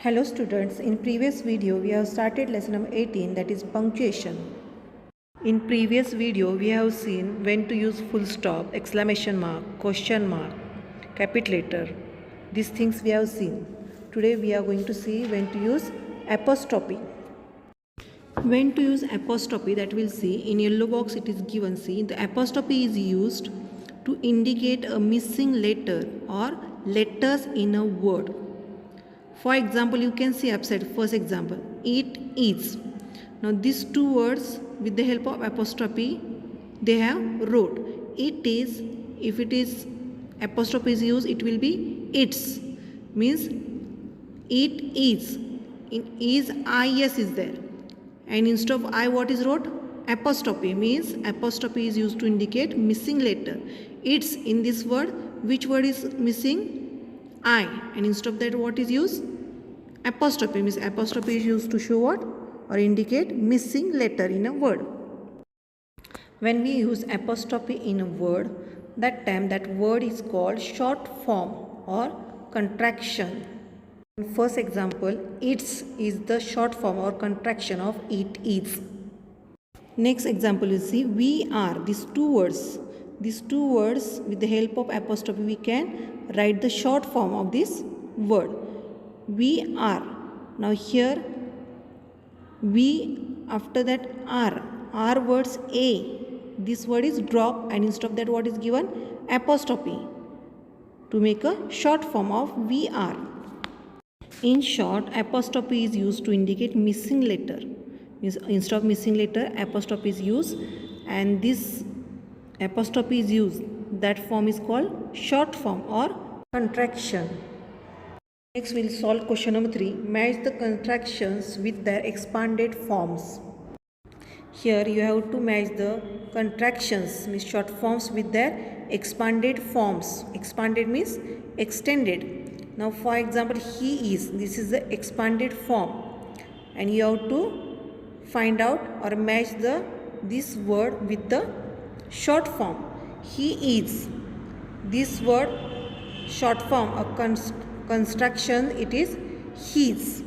Hello students, in previous video we have started lesson number 18, that is punctuation. In previous video we have seen when to use full stop, exclamation mark, question mark, capital letter. These things we have seen. Today we are going to see when to use apostrophe. When to use apostrophe, that we'll see. In yellow box it is given. See, the apostrophe is used to indicate a missing letter or letters in a word. For example, you can see upside. First example, it is. Now these two words, with the help of apostrophe, they have wrote. It is. If it is apostrophe is used, it will be its. Means it is. In is, is is there. And instead of I, what is wrote? Apostrophe. Means apostrophe is used to indicate missing letter. It's in this word. Which word is missing? I. And instead of that, what is used? Apostrophe. Means apostrophe is used to show what? Or indicate missing letter in a word. When we use apostrophe in a word, that time that word is called short form or contraction. First example, its is the short form or contraction of it is. Next example, you see we are. These two words with the help of apostrophe we can write the short form of this word. We are. Now here we, after that are words a. This word is drop and instead of that what is given? Apostrophe to make a short form of we are. In short, apostrophe is used to indicate missing letter. Means instead of missing letter, apostrophe is used, and this apostrophe is used. That form is called short form or contraction. Next, we'll solve question number 3. Match the contractions with their expanded forms. Here you have to match the contractions, means short forms, with their expanded forms. Expanded means extended. Now for example, he is. This is the expanded form, and you have to find out or match this word with the short form. He is. This word short form, a construction, it is his.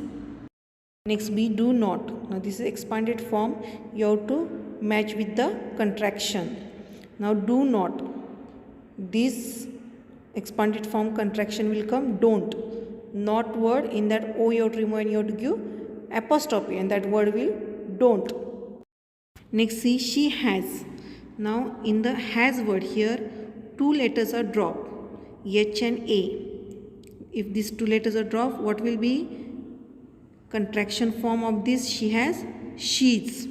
Next, be do not. Now this is expanded form. You have to match with the contraction. Now do not. This expanded form contraction will come don't. Not word, in that o you have to remove and you have to give apostrophe, and that word will don't. Next, see she has. Now in the has word, here two letters are dropped, h and a. If these two letters are dropped, what will be contraction form of this? She has, she's.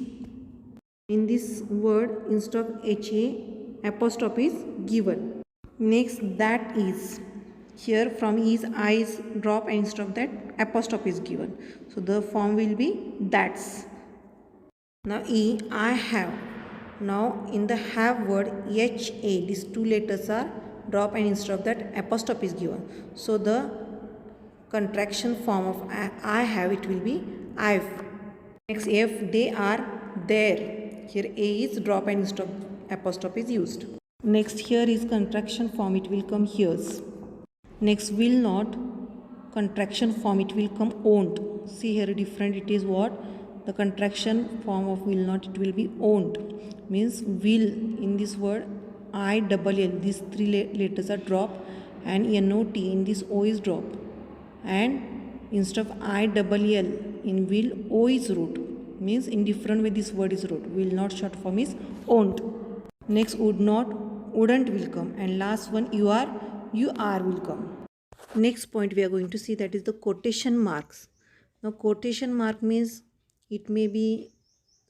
In this word, instead of ha, apostrophe is given. Next, that is. Here from is, I is drop, and instead of that apostrophe is given. So the form will be that's. Now e, I have. Now in the have word, ha, these two letters are drop, and instead of that apostrophe is given. So the contraction form of I have, it will be I've. Next, if they are there. Here a is drop and instead of apostrophe is used. Next, here is contraction form, it will come here's. Next, will not, contraction form, it will come won't. See here different, it is what? The contraction form of will not, it will be won't. Means will, in this word I double L, these three letters are drop, and not, in this o is drop, and instead of I double L in will, o is root. Means in different way this word is wrote. Will not short form is won't. Next, would not, wouldn't will come, and last one you are will come. Next point we are going to see, that is the quotation marks. Now quotation mark means it may be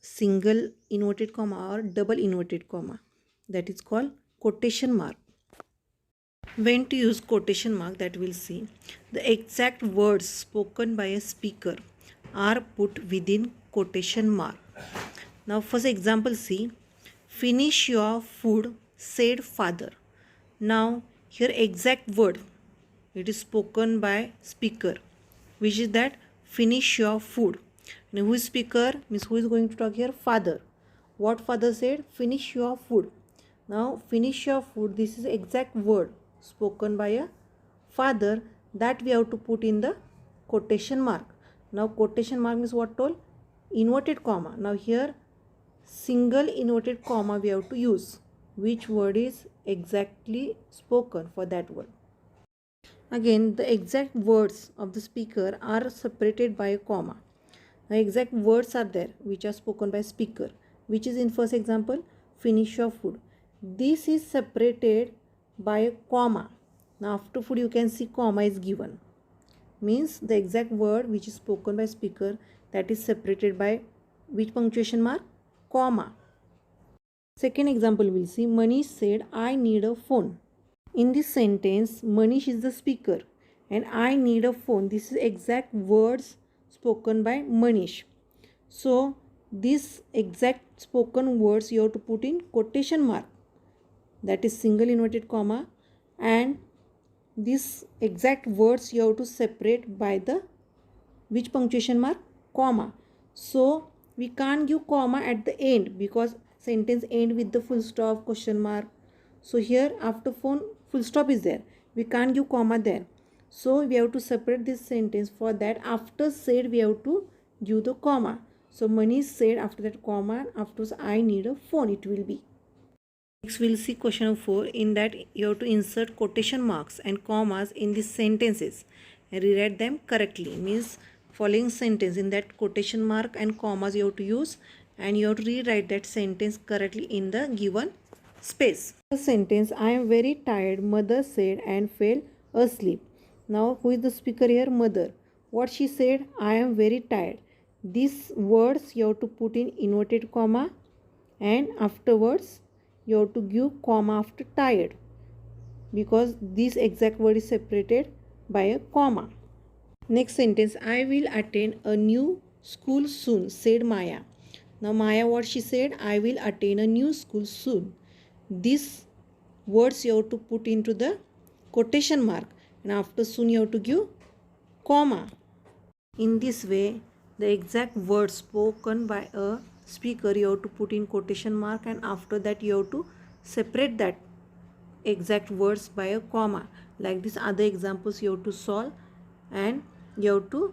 single inverted comma or double inverted comma. That is called quotation mark. When to use quotation mark, that we'll see. The exact words spoken by a speaker are put within quotation mark. Now first example, see, finish your food, said father. Now here exact word, it is spoken by speaker, which is that finish your food. Now who is speaker? Means who is going to talk here? Father. What father said? Finish your food. Now finish your food, this is exact word spoken by a father, that we have to put in the quotation mark. Now quotation mark means what told? Inverted comma. Now here single inverted comma we have to use. Which word is exactly spoken for that word? Again, the exact words of the speaker are separated by a comma. The exact words are there which are spoken by speaker, which is in first example, finish your food. This is separated by a comma. Now after food you can see comma is given. Means the exact word which is spoken by speaker, that is separated by which punctuation mark? Comma. Second example we'll see, Manish said, I need a phone. In this sentence, Manish is the speaker and I need a phone. This is exact words spoken by Manish. So this exact spoken words you have to put in quotation mark, that is single inverted comma, and this exact words you have to separate by the which punctuation mark? Comma. So we can't give comma at the end because sentence end with the full stop, question mark. So here after phone full stop is there, we can't give comma there. So we have to separate this sentence. For that, after said we have to give the comma. So Manish said, after that comma, after I need a phone it will be. Next we'll see question number 4. In that you have to insert quotation marks and commas in these sentences and rewrite them correctly. Means following sentence, in that quotation mark and commas you have to use and you have to rewrite that sentence correctly in the given space. The sentence, I am very tired, mother said and fell asleep. Now who is the speaker here? Mother. What she said? I am very tired. These words you have to put in inverted comma and afterwards you have to give comma after tired because this exact word is separated by a comma. Next sentence, I will attend a new school soon, said Maya. Now Maya, what she said? I will attend a new school soon. These words you have to put into the quotation mark and after soon you have to give comma. In this way, the exact words spoken by a speaker you have to put in quotation mark and after that you have to separate that exact words by a comma. Like this other examples you have to solve and you have to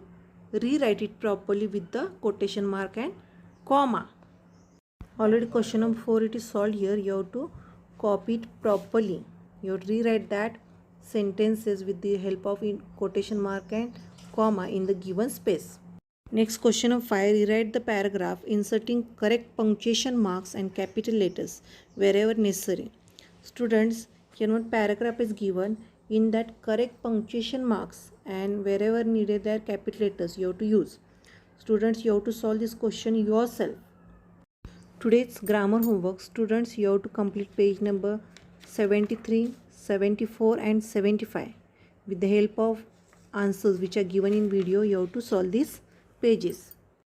rewrite it properly with the quotation mark and comma. Already question number 4 it is solved. Here you have to copy it properly. You have to rewrite that sentences with the help of quotation mark and comma in the given space. Next question of 5, rewrite the paragraph inserting correct punctuation marks and capital letters wherever necessary. Students, here one paragraph is given, in that correct punctuation marks and wherever needed there capital letters you have to use. Students, you have to solve this question yourself. Today's grammar homework, students, you have to complete page number 73, 74 and 75. With the help of answers which are given in video, you have to solve these pages.